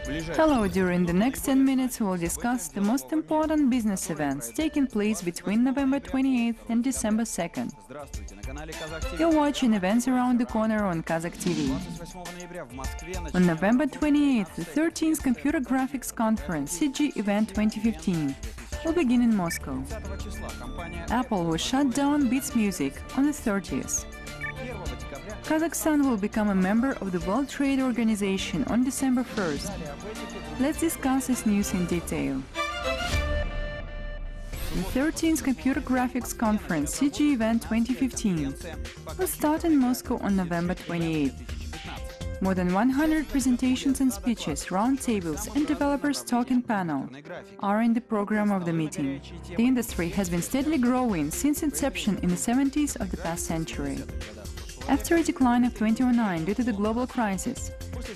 Hello, during the next 10 minutes we'll discuss the most important business events taking place between November 28th and December 2nd. You're watching events around the corner on Kazakh TV. On November 28th, the 13th Computer Graphics Conference CG Event 2015 will begin in Moscow. Apple will shut down Beats Music on the 30th. Kazakhstan will become a member of the World Trade Organization on December 1st. Let's discuss this news in detail. The 13th Computer Graphics Conference CG Event 2015 will start in Moscow on November 28th. More than 100 presentations and speeches, roundtables and developers talking panel are in the program of the meeting. The industry has been steadily growing since inception in the 70s of the past century. After a decline of 2009 due to the global crisis,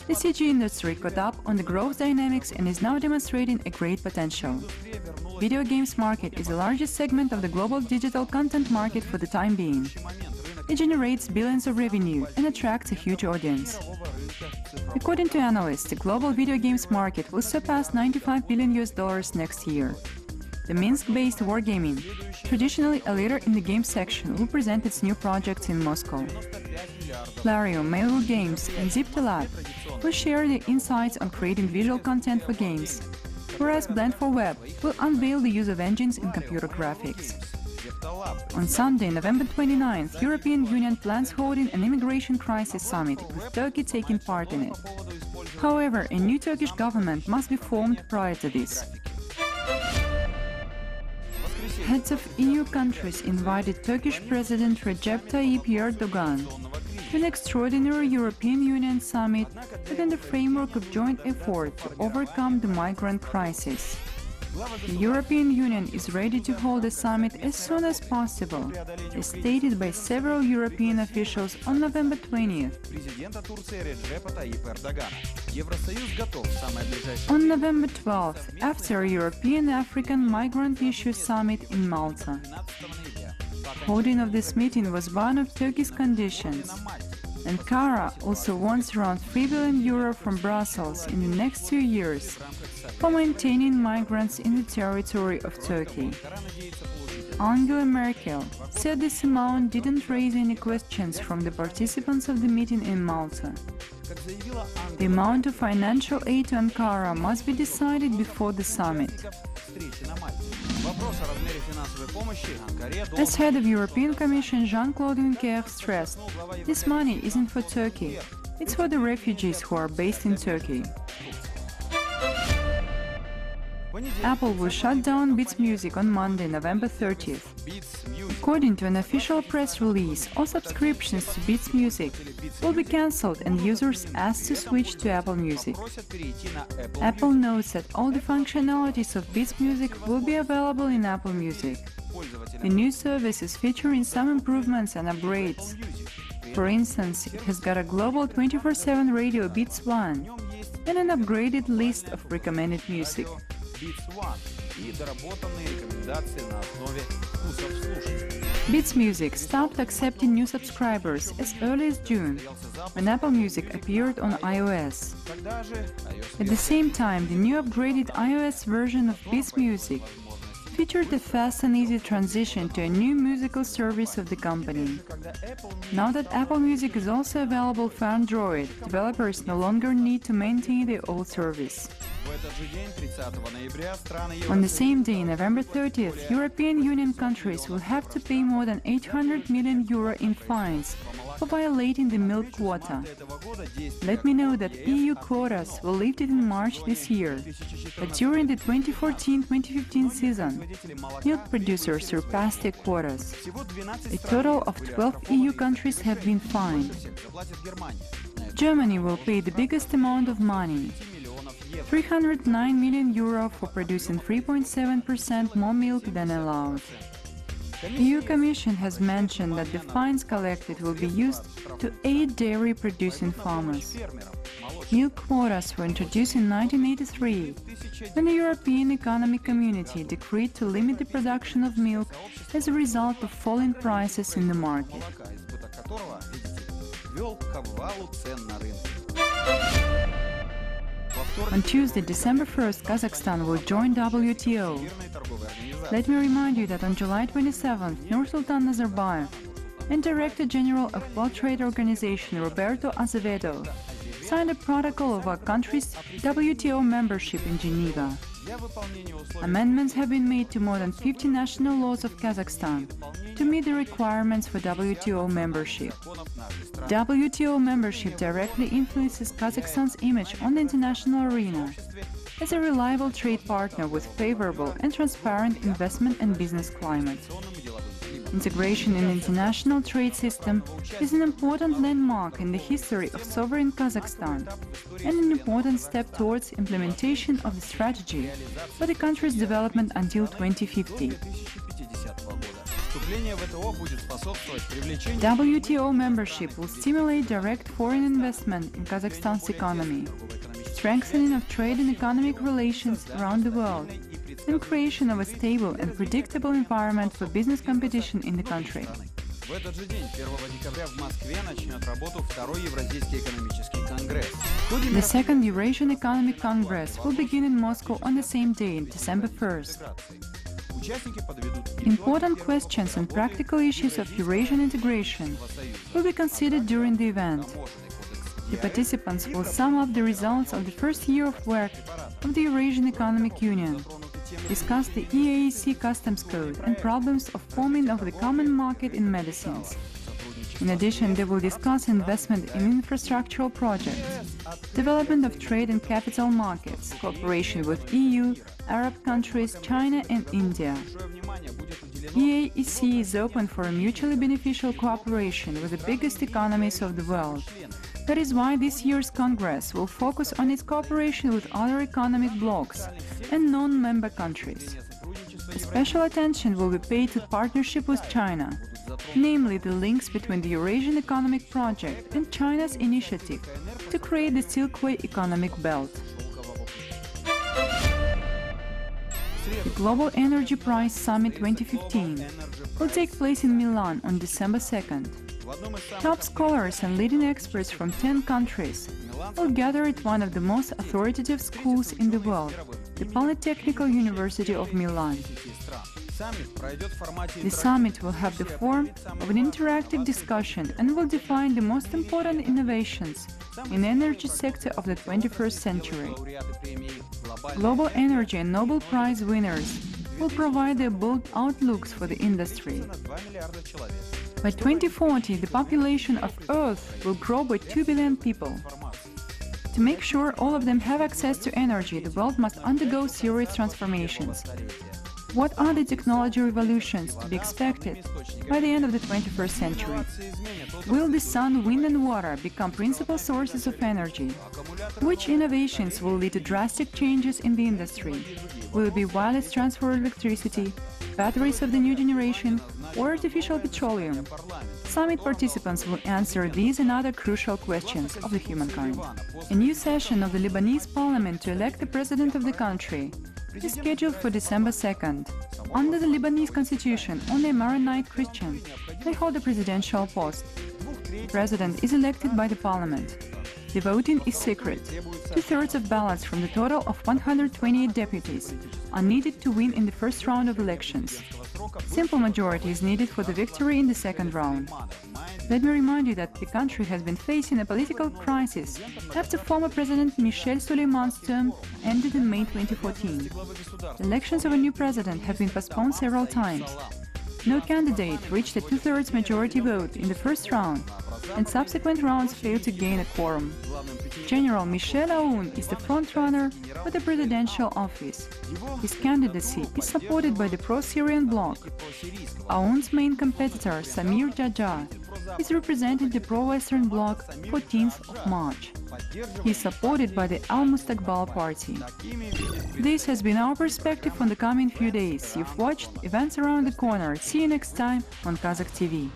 the CG industry caught up on the growth dynamics and is now demonstrating a great potential. Video games market is the largest segment of the global digital content market for the time being. It generates billions of revenue and attracts a huge audience. According to analysts, the global video games market will surpass $95 billion next year. The Minsk-based Wargaming, traditionally a leader in the game section, will present its new projects in Moscow. Clario, Mail.ru Games and Zip2Lab will share their insights on creating visual content for games, whereas Blend4Web will unveil the use of engines in computer graphics. On Sunday, November 29th, European Union plans holding an immigration crisis summit, with Turkey taking part in it. However, a new Turkish government must be formed prior to this. Heads of EU countries invited Turkish President Recep Tayyip Erdogan to an extraordinary European Union summit within the framework of joint effort to overcome the migrant crisis. The European Union is ready to hold a summit as soon as possible, as stated by several European officials on November 20th. On November 12th, after a European-African Migrant Issue Summit in Malta. Holding of this meeting was one of Turkey's conditions. Ankara also wants around €3 billion from Brussels in the next 2 years for maintaining migrants in the territory of Turkey. Angela Merkel said this amount didn't raise any questions from the participants of the meeting in Malta. The amount of financial aid to Ankara must be decided before the summit. As head of European Commission, Jean-Claude Juncker stressed, this money isn't for Turkey, it's for the refugees who are based in Turkey. Apple will shut down Beats Music on Monday, November 30th. According to an official press release, all subscriptions to Beats Music will be cancelled and users asked to switch to Apple Music. Apple notes that all the functionalities of Beats Music will be available in Apple Music. The new service is featuring some improvements and upgrades. For instance, it has got a global 24/7 radio Beats One and an upgraded list of recommended music. Beats Music stopped accepting new subscribers as early as June, when Apple Music appeared on iOS. At the same time, the new upgraded iOS version of Beats Music featured a fast and easy transition to a new musical service of the company. Now that Apple Music is also available for Android, developers no longer need to maintain their old service. On the same day, November 30th, European Union countries will have to pay more than €800 million in fines for violating the milk quota. Let me know that EU quotas were lifted in March this year, but during the 2014-2015 season, milk producers surpassed their quotas. A total of 12 EU countries have been fined. Germany will pay the biggest amount of money, €309 million for producing 3.7% more milk than allowed. The EU Commission has mentioned that the fines collected will be used to aid dairy-producing farmers. Milk quotas were introduced in 1983, when the European Economic Community decreed to limit the production of milk as a result of falling prices in the market. On Tuesday, December 1st, Kazakhstan will join WTO. Let me remind you that on July 27th, Nursultan Nazarbayev and Director General of World Trade Organization Roberto Azevedo signed a protocol of our country's WTO membership in Geneva. Amendments have been made to more than 50 national laws of Kazakhstan to meet the requirements for WTO membership. WTO membership directly influences Kazakhstan's image on the international arena as a reliable trade partner with favorable and transparent investment and business climate. Integration in the international trade system is an important landmark in the history of sovereign Kazakhstan and an important step towards implementation of the strategy for the country's development until 2050. WTO membership will stimulate direct foreign investment in Kazakhstan's economy, strengthening of trade and economic relations around the world, and creation of a stable and predictable environment for business competition in the country. The second Eurasian Economic Congress will begin in Moscow on the same day, December 1st. Important questions and practical issues of Eurasian integration will be considered during the event. The participants will sum up the results of the first year of work of the Eurasian Economic Union, discuss the EAEC customs code and problems of forming of the common market in medicines. In addition, they will discuss investment in infrastructural projects, development of trade and capital markets, cooperation with EU, Arab countries, China and India. EAEC is open for a mutually beneficial cooperation with the biggest economies of the world. That is why this year's Congress will focus on its cooperation with other economic blocs and non-member countries. Special attention will be paid to partnership with China, namely the links between the Eurasian Economic Project and China's initiative to create the Silkway economic belt. The Global Energy Prize Summit 2015 will take place in Milan on December 2nd. Top scholars and leading experts from 10 countries will gather at one of the most authoritative schools in the world, the Polytechnical University of Milan. The summit will have the form of an interactive discussion and will define the most important innovations in the energy sector of the 21st century. Global energy and Nobel Prize winners will provide their bold outlooks for the industry. By 2040, the population of Earth will grow by 2 billion people. To make sure all of them have access to energy, the world must undergo serious transformations. What are the technology revolutions to be expected by the end of the 21st century? Will the sun, wind and water become principal sources of energy? Which innovations will lead to drastic changes in the industry? Will it be wireless transfer of electricity, batteries of the new generation, or artificial petroleum? Summit participants will answer these and other crucial questions of the humankind. A new session of the Lebanese parliament to elect the president of the country is scheduled for December 2nd. Under the Lebanese constitution, only a Maronite Christian may hold the presidential post. The president is elected by the parliament. The voting is secret. 2/3 of ballots from the total of 128 deputies are needed to win in the first round of elections. Simple majority is needed for the victory in the second round. Let me remind you that the country has been facing a political crisis after former President Michel Soleiman's term ended in May 2014. Elections of a new president have been postponed several times. No candidate reached a 2/3 majority vote in the first round, and subsequent rounds failed to gain a quorum. General Michel Aoun is the frontrunner for the presidential office. His candidacy is supported by the pro-Syrian bloc. Aoun's main competitor, Samir Jaja, is representing the pro-Western bloc 14th of March. He is supported by the Al-Mustaqbal party. This has been our perspective on the coming few days. You've watched Events Around the Corner. See you next time on Kazakh TV.